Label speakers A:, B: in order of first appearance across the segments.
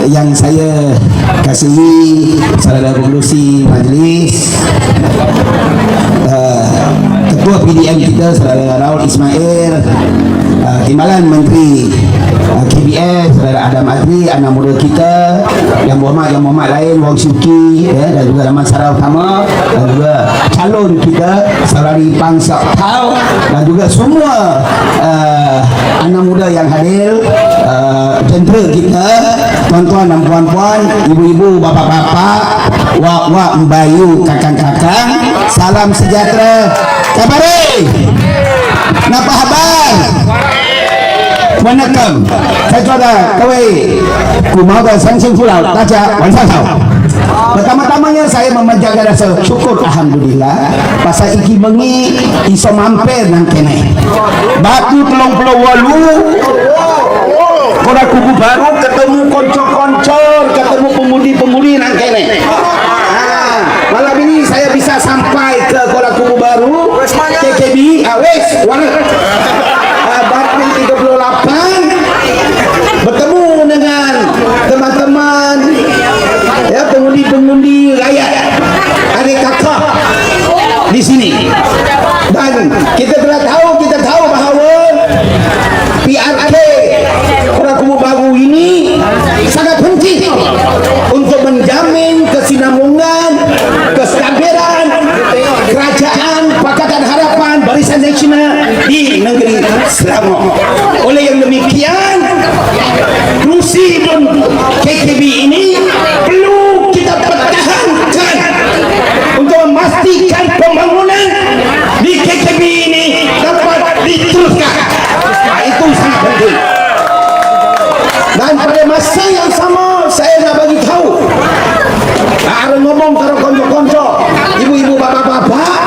A: yang saya kasihi saudara pengerusi majlis, Ketua PDM kita saudara Raul Ismail, Timbalan Menteri KBS saudara Adam Azri, anak muda kita yang Muhammad lain, Wong Syuki dan juga Rahmat Sarau Utama, dan juga calon kita Saudari Pang Sok Tau, dan juga semua anak muda yang hadir, jentera kita, tuan-tuan dan puan-puan, ibu-ibu, bapak-bapak, wak-wak, mbayu, kakang-kakang, salam sejahtera. Kabare, napa khabar? Waalaikumsalam. Saya coba kawai kumaga sansing pulau taja wansasau. Pertama-tamanya saya memanjatkan rasa syukur alhamdulillah pasal iki bengi iso mampir nang kene. Batu 38 Kota Kubu Baru ketemu konco-konco, ketemu pemudi-pemudi nang kene. Malam ini saya bisa sampai ke Kota Kubu Baru, KKB, awes, warna. Batu 38 bertemu dengan teman-teman ya, pengundi-pengundi rakyat, adik kakak di sini, dan kita tahu bahawa PRK Kota Kubu Baru ini sangat penting untuk menjamin kesinambungan, kestabilan kerajaan Pakatan Harapan Barisan Nasional di negeri Selangor. Oleh yang demikian, kursi KKB ini perlu kita pertahankan untuk memastikan pembangunan di KKB ini dapat diteruskan. Itu sangat penting. Dan pada masa yang sama saya nak bagi tahu, ada ngomong karo konco-konco, ibu-ibu, bapak-bapak,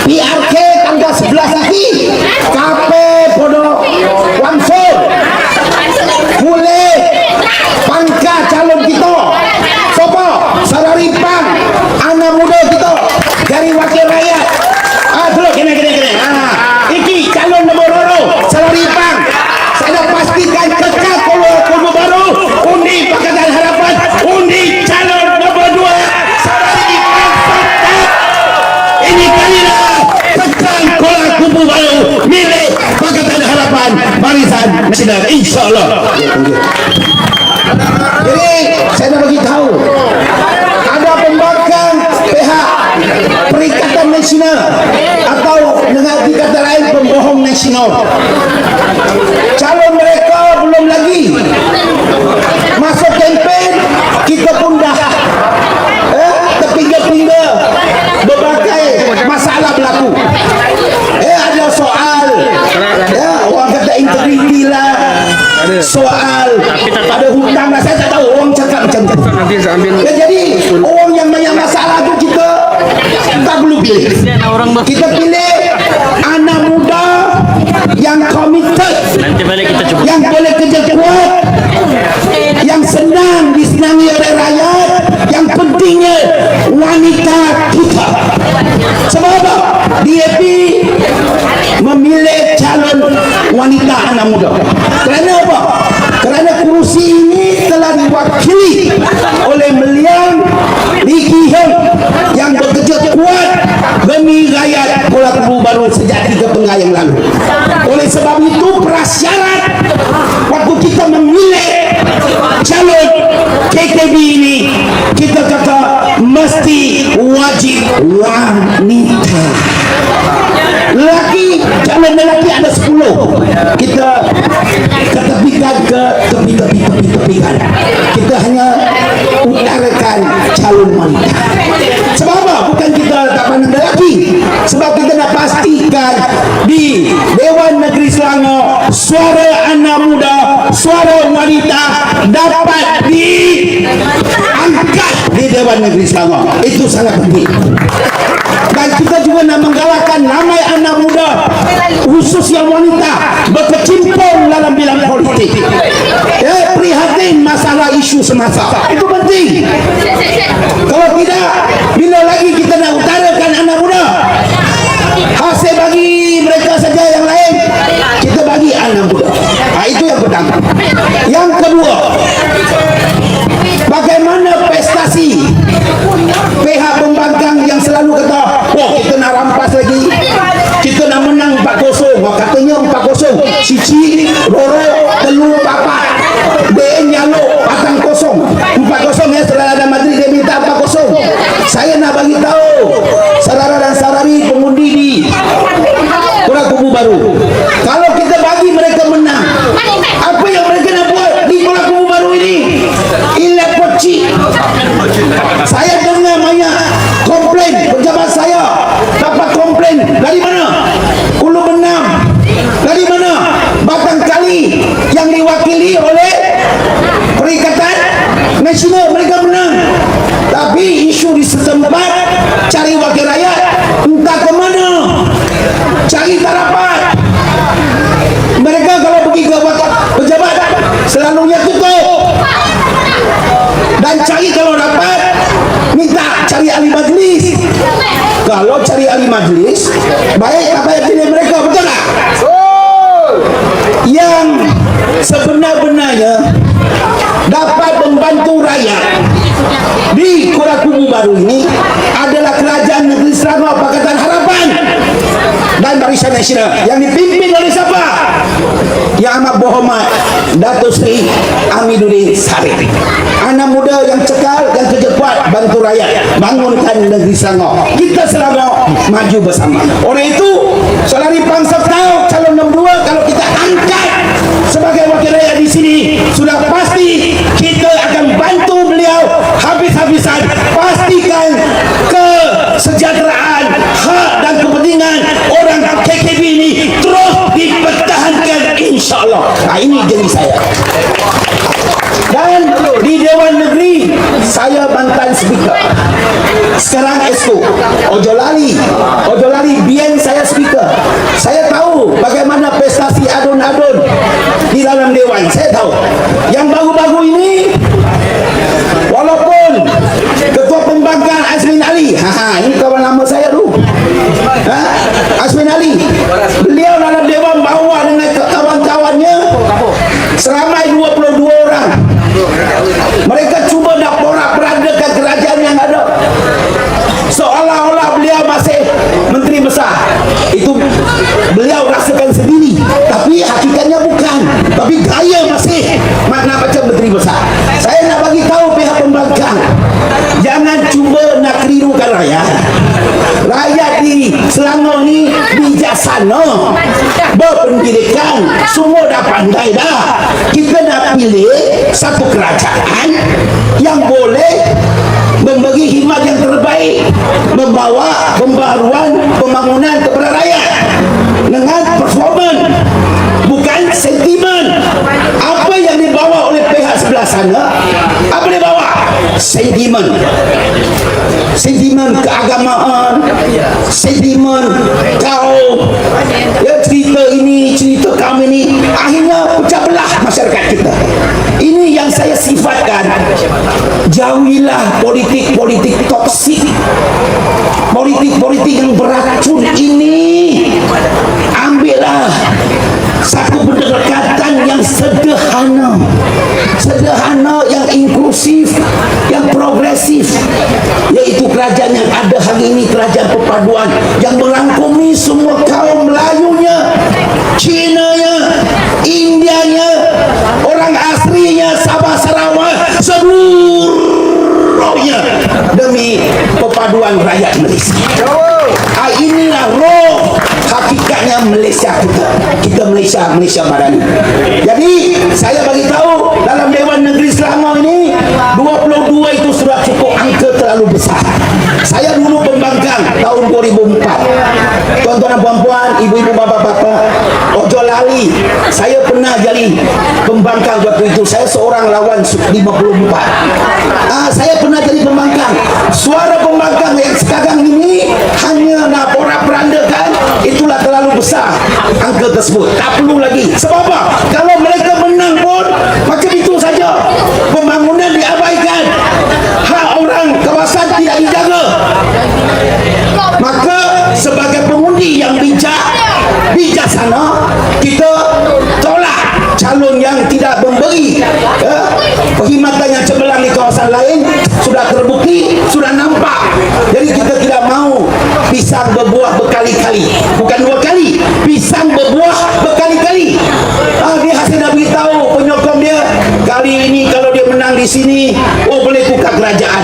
A: PRK tanggal 11 lagi kape podo wangsul boleh pangkat calon kita sopo Saudari Pang, anak muda kita dari wakil rakyat. Dulu kena iki calon nomor 2 Saudari Pang. Saya pastikan kekal Kubu Baru, undi Pakatan Harapan, undi calon nomor 2 Saudari Pang. Ini kalilah kekal Kubu Baru milik Pakatan Harapan Barisan Nasional, insyaAllah. Jadi saya nak bagi tahu, ada pembangkang pihak Perikatan Nasional atau dengan kata lain pembohong nasional. Calon mereka belum lagi masuk kempen, kita pun dah terpinggir-pinggir berbagai masalah berlaku. Ada soal orang kata integriti lah, soal ada hutang lah, saya tak tahu orang cakap macam tu. Jadi orang yang banyak masalah tu kita tak perlu pilih. Kita pilih anak muda yang komited, yang boleh kerja kuat, yang senang disenangi oleh rakyat, yang pentingnya wanita kita. Sebab apa? DAP memilih calon wanita anak muda. Kerana apa? Kerana kursi ini telah diwakili oleh beliau Niki Hem yang bekerja kuat demi rakyat Kuala Kubu Baru sejak 3 pekan yang lalu. Oleh sebab itu prasyarat waktu kita memilih calon KKB ini, kita kata mesti wajib wanita. Lelaki, calon lelaki ada 10. Kita ketepikan ke tepi-tepikan. Kita hanya utarakan calon wanita. Sebab apa? Bukan kita tak pandang lelaki. Sebab kita nak pastikan di Dewan Negeri Selangor, suara anak muda, suara wanita dapat diangkat di Dewan Negeri Selangor. Itu sangat penting. Dan kita juga nak menggalakkan ramai anak muda, khusus yang wanita, berkecimpung dalam bidang politik. Prihatin masalah isu semasa. Itu penting. Kalau tidak, bila lagi kita nak utarakan anak muda, hasil bagi mereka saja yang lain, kita bagi anak muda. Itu yang pertama. Yang pihak pembangkang yang selalu kata, oh kita nak rampas lagi, kita nak menang 4-0. Katanya 4-0, Cici, Roro, Telu, Papat, DN Nyalo, Patang 0. 4-0 ya, saudara dan Madrid dia minta 4-0. Saya nak bagi tahu saudara dan saudari pengundi di Kura Kubu Baru, kalau kita bagi mereka menang, apa yang mereka nak buat di Kura Kubu Baru ini? Ilat poci. Saya dengar banyak komplain, pejabat saya dapat komplain dari mana? Ulu Benam. Dari mana? Batang Kali yang diwakili oleh Perikatan Nasional, mereka menang. Tapi isu di setempat cari wakil rakyat entah ke mana, cari tak dapat. Mereka kalau pergi ke pejabat selalunya tutup, dan cari kalau dapat minta cari ahli majlis. Kalau cari ahli majlis baik apa yang pilih mereka, betul tak? Yang sebenar-benarnya dapat membantu rakyat di Kura Kubu Baru ini adalah Kerajaan Negeri Selangor Pakatan Harapan dan Barisan Nasional yang dipimpin oleh siapa? Yang amat berhormat Datuk Seri Amiduddin Sarip, anak muda yang cekal dan kerja kuat bantu rakyat bangunkan negeri Selangor. Kita Selangor maju bersama. Oleh itu saudari Pangsap tahu calon nombor 2 kalau kita angkat sebagai wakil rakyat di sini, sudah pasti kita akan bantu beliau habis-habisan, pastikan kesejahteraan, hak dan kepentingan orang KKB ini terus dipertahankan, insya-Allah. Nah, ini janji saya. Dan di Dewan Negeri saya mantan speaker, sekarang Esko. Ojo lali biar saya speaker. Saya tahu bagaimana prestasi adun-adun di dalam Dewan. Saya tahu yang baru-baru ini, walaupun Ketua Pembangkang Azmin Ali, ini kawan lama saya dulu, Azmin Ali, beliau dalam Dewan bawa dengan kawan-kawannya seramai 22 orang. Mereka cuba nak porak-porandakan kerajaan yang ada, seolah-olah beliau masih menteri besar. Itu beliau rasakan sendiri, tapi hakikatnya bukan. Tapi gaya masih makna macam menteri besar. Saya nak bagi tahu pihak pembangkang, jangan cuba nak kelirukan rakyat. Rakyat di Selangor ni bijaksana, berpendidikan, semua dah pandai dah. Kita nak pilih satu kerajaan yang boleh memberi khidmat yang terbaik, membawa pembaruan pembangunan kepada rakyat dengan performan, bukan sentimen. Apa yang dibawa oleh pihak sebelah sana, apa dibawa? Sentimen keagamaan, sentimen kaum, ya, cerita ini, cerita kami ini, akhirnya pecah belah masyarakat kita. Ini yang saya sifatkan, jauhilah politik-politik toksik, politik-politik yang beracun ini. Ambillah satu pendekatan yang sederhana, yang inklusif, yang progresif, yaitu kerajaan yang ada hari ini, kerajaan perpaduan yang merangkumi semua kaum Melayunya, Cinanya, Indianya, orang aslinya, Sabah Sarawak, seluruhnya demi perpaduan rakyat Malaysia. Inilah roh hakikatnya Malaysia kita Malaysia Madani. Jadi saya bagi tahu dalam Dewan Negeri Selangor ini 22 itu sudah cukup angka terlalu besar. Saya dulu pembangkang tahun 2004. Tuan-tuan dan puan-puan, ibu-ibu, bapak-bapak, ojo lali, saya pernah jadi pembangkang waktu itu. Saya seorang lawan 54. Saya pernah jadi pembangkang. Suara pembangkang yang sekarang ini hanya nak porak-porandakan, itulah terlalu besar angka tersebut. Tak perlu lagi. Sebab apa? Kalau mereka menang pun macam itu saja, pembangunan diabaikan, hak orang kawasan tidak dijaga. Maka sebagai pengundi yang bijaksana, kita tolak calon yang tidak memberi perkhidmatan yang cemerlang di kawasan lain. Sudah sudah terbukti, sudah nampak. Jadi kita tidak mau pisang berbuah berkali-kali, bukan 2 kali, pisang berbuah berkali-kali. Dia hasil dah beritahu penyokong dia, kali ini kalau dia menang di sini, boleh tukar kerajaan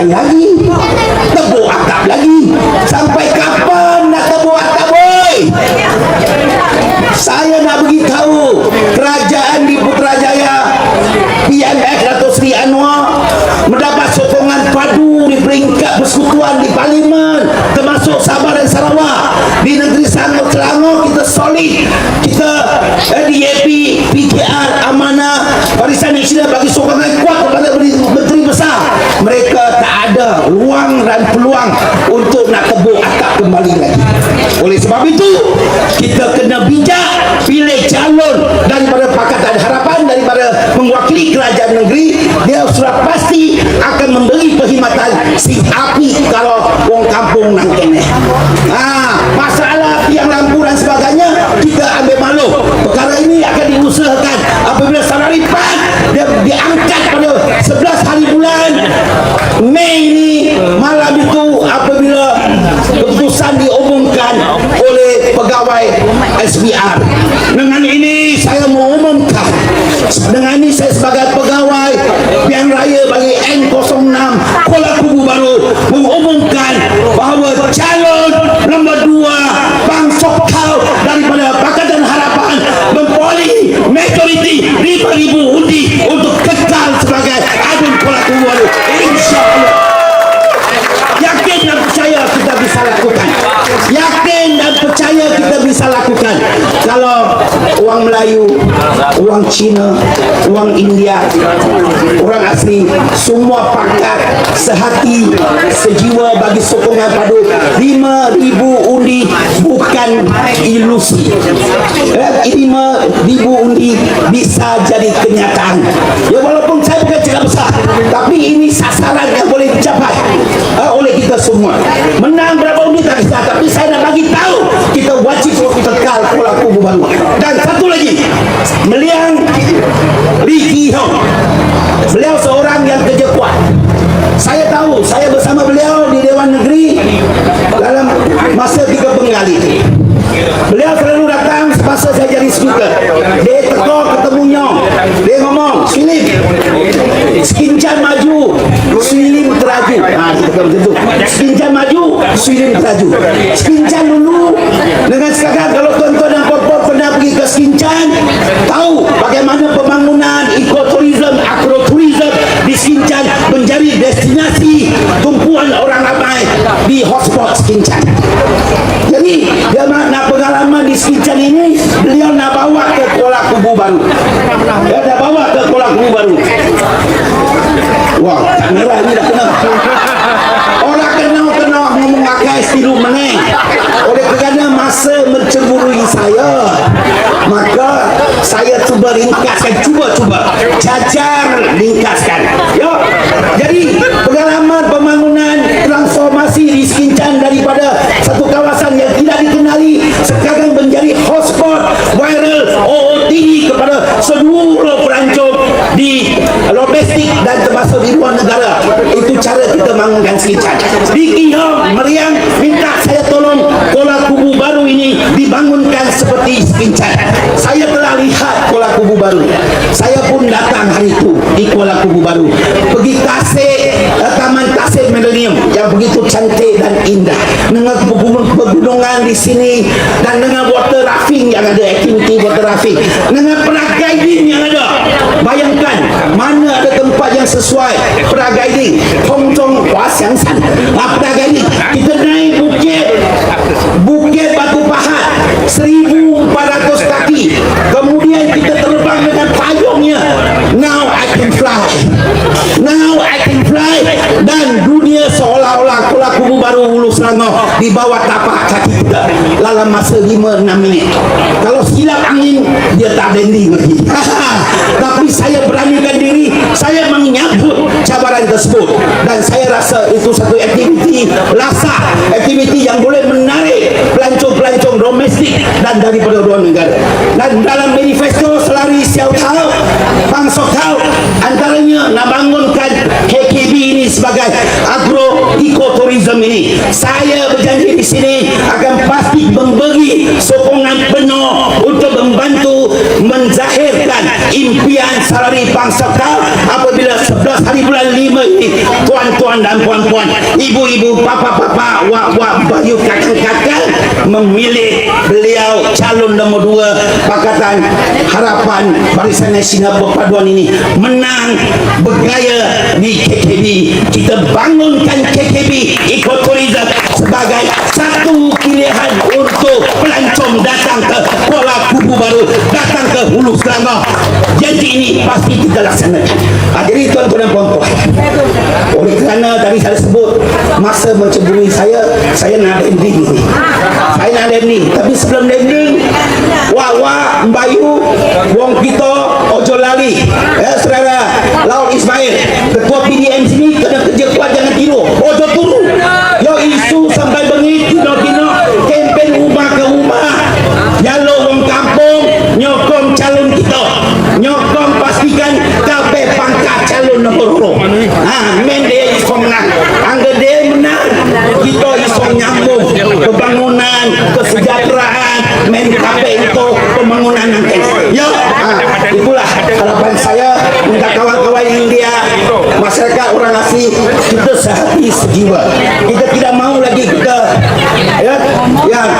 A: lagi, tebuk atap lagi. Sampai kapan nak tebuk atap, boy? Saya nak beritahu, kerajaan di Putrajaya, PMF Datuk Seri Anwar mendapat sokongan padu di peringkat persekutuan di Parlimen, termasuk Sabah dan Sarawak. Di negeri Selangor kita solid, kita DAP, PKR, Amanah, Barisan Nasional bagi sokongan kuat kepada menteri besar. Mereka tak ada ruang dan peluang untuk nak tebuk atap kembali lagi. Oleh sebab itu, kita kena bijak pilih calon daripada Pakatan Harapan, daripada mewakili kerajaan negeri. Dia sudah pasti akan memberi perkhidmatan si api kalau wong kampung nang kene. Masalah tiang lampu dan sebagainya kita ambil malu. Perkara ini akan diusahakan apabila Sararipan dia diangkat pada 11 hari bulan Mei ini. Malam itu apabila keputusan diumumkan oleh pegawai SBR. Dengan ini saya mengumumkan, dengan ini saya sebagai pegawai Pilihan Raya bagi N06 Kuala Kubu Baru mengumumkan bahawa calon nombor 2 Bang Sokau daripada Pakatan Harapan memperoleh majoriti 5,000 undi untuk kekal sebagai Agung Kuala Kubu Baru. InsyaAllah. Yakin dan percaya kita bisa lakukan. Yakin dan percaya kita bisa lakukan. Kalau orang Melayu, orang Cina, orang India, orang asli, semua pakat sehati sejiwa bagi sokongan padu 5,000 undi bukan ilusi. 5,000 undi bisa jadi kenyataan. Ya, walaupun saya bukan cakap besar, tapi ini sasaran yang boleh dicapai oleh kita semua. Menang berapa undi tak kisah, tapi saya nak bagi tahu kita wajib kekal Kuala Kubu Baru. Dan satu lagi, Meliang Lee Ki Hong, beliau seorang yang kerja kuat. Saya tahu, saya bersama beliau di Dewan Negeri dalam masa 3 penggali. Beliau selalu datang semasa saya jadi speaker. Dia tekor ketemunya, dia ngomong, Silim, Sekincan maju, Silim teraju. Sekincan maju, Silim teraju. Sekincan dulu, dengan sekarang kalau tuan-tuan dan puan-puan pernah pergi ke Sekincan, tahu bagaimana pembangunan ekoturism, agroturism di Sekincan menjadi destinasi tumpuan orang ramai di hotspot Sekincan. Jadi dia nak pengalaman di Sekincan ini, beliau nak bawa ke Kuala Kubu Baru. Dia nak bawa ke Kuala Kubu Baru. Wah, kamera ini dah kena. Orang kena ngomong akai stilu meneng. Oleh kerana masa mencemburui saya, maka saya cuba ringkaskan, cuba jajar ringkaskan. Yo. Jadi pengalaman pembangunan transformasi di Sekincan daripada satu kawasan yang tidak dikenali sekarang menjadi hotspot viral OOTD kepada seluruh pelancong di domestik dan termasuk di luar negara. Itu cara kita bangunkan Sekincan. Di Kihong, Meriang minta saya tolong Kuala Kubu Baru ini dibangunkan seperti Sekincan. Saya telah lihat Kuala Kubu Baru. Saya pun datang hari itu di Kuala Kubu Baru. Pergi Tasik, Taman Tasik Millennium yang begitu cantik dan indah. Dengan pegunungan di sini dan dengan water rafting yang ada, aktiviti water rafting. Dengan paragliding yang ada. Bayangkan mana ada tempat yang sesuai paragliding. Tong-tong Huasiang San. Paragliding. Kita naik bukit Batu Pahat 1,400 kaki. Kemudian kita terbang dengan payungnya. Now I can fly. Dan dunia seolah-olah Kuala Kubu Baru Hulu Selangor di bawah tapak kaki kita dalam masa 5-6 minit. Kalau silap angin dia tak landing lagi. Tapi saya beranikan diri, saya menyambut cabaran tersebut dan saya rasa itu satu aktiviti lasak, aktiviti yang boleh menarik pelancong-pelancong domestik dan daripada luar negara. Dan dalam manifesto Selari Siau Tau, Bang Sokau antaranya nak bangunkan KKB undian salari bangsa kau apabila 11 hari bulan 5 ini, tuan-tuan dan puan-puan, ibu-ibu, papa-papa, wak-wak, bayu, kakak-kakak memilih beliau calon nomor 2 Pakatan Harapan Barisan Nasional Perpaduan ini menang bergaya di KKB. Kita bangunkan KKB Ekoturism sebagai satu pilihan untuk pelancong datang ke Kuala Kubu Baru, datang ke Hulu Selangor. Janji ini pasti kita laksanakan. Jadi tuan-tuan dan puan-puan, oleh kerana tadi saya sebut masa menceburi saya nak landing ni. Saya nak landing, tapi sebelum landing, wak-wak, mbayu, wong kita ojo lali. Saudara Laut Ismail, ketua PDM sini kena kerja kuat, jangan tidur, ojo turun. Yo isu sampai bengit, tino-tino, kempen rumah ke rumah, jalur wong kampung, nyokong calon kita, nyokong pastikan kape pangkat calon nombor 2. Men dia iso menang, angga dia menang, kita iso nyambung pembangunan, kesejahteraan, men kape itu pembangunan nanti. Yo, itulah harapan saya untuk kawan-kawan India, masyarakat orang asli, kita sehati sejiwa. Kita tidak mau lagi kita yang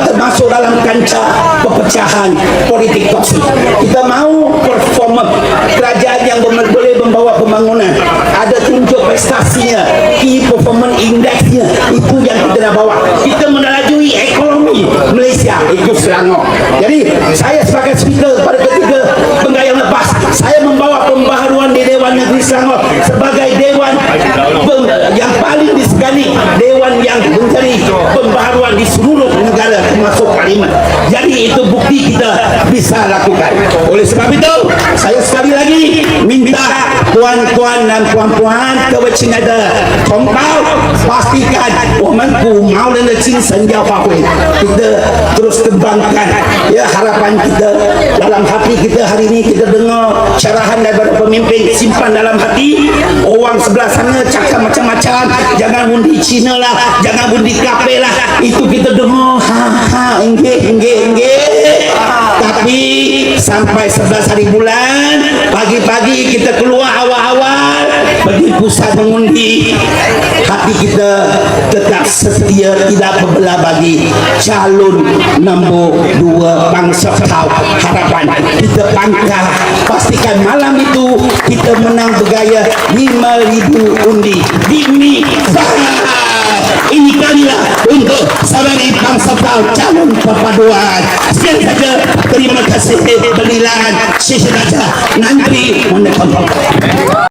A: termasuk dalam kancah perpecahan politik toksik. Kita mau performa kerajaan yang boleh membawa pembangunan, ada tunjuk prestasinya, key performance indexnya, itu yang kita nak bawa. Kita menelajui ekonomi Malaysia, itu Selangor. Jadi saya sebagai speaker pada ketiga penggayaan lepas, saya membawa pembaharuan di Dewan Negeri Selangor sebagai dewan yang paling disegani, dewan yang mencari pembaharuan di seluruh negara termasuk parlimen. Jadi itu bukti kita bisa lakukan. Oleh sebab itu, saya sekali lagi minta tuan-tuan dan puan-puan各位亲爱的同胞， pastikan 我们古毛人的精神要发挥， kita terus kembangkan ya harapan kita dalam hati kita. Hari ini kita dengar syarahan daripada pemimpin, simpan dalam hati. Orang sebelah sana cakap macam-macam, jangan undi Cina lah, jangan undi kafe lah, itu kita dengar enggak. Tapi sampai 11 hari bulan, pagi-pagi kita keluar awal-awal pergi pusat mengundi, hati kita tetap setia, tidak berbelah bagi calon nombor 2 Bangsa Kau Harapan. Kita pangkah, pastikan malam itu kita menang bergaya 5,000 undi. Ini ini kalilah untuk saudari Bangsa Kau calon perpaduan. Sekian saja, terima kasih. Belilan, sesi saja. Nanti menekan.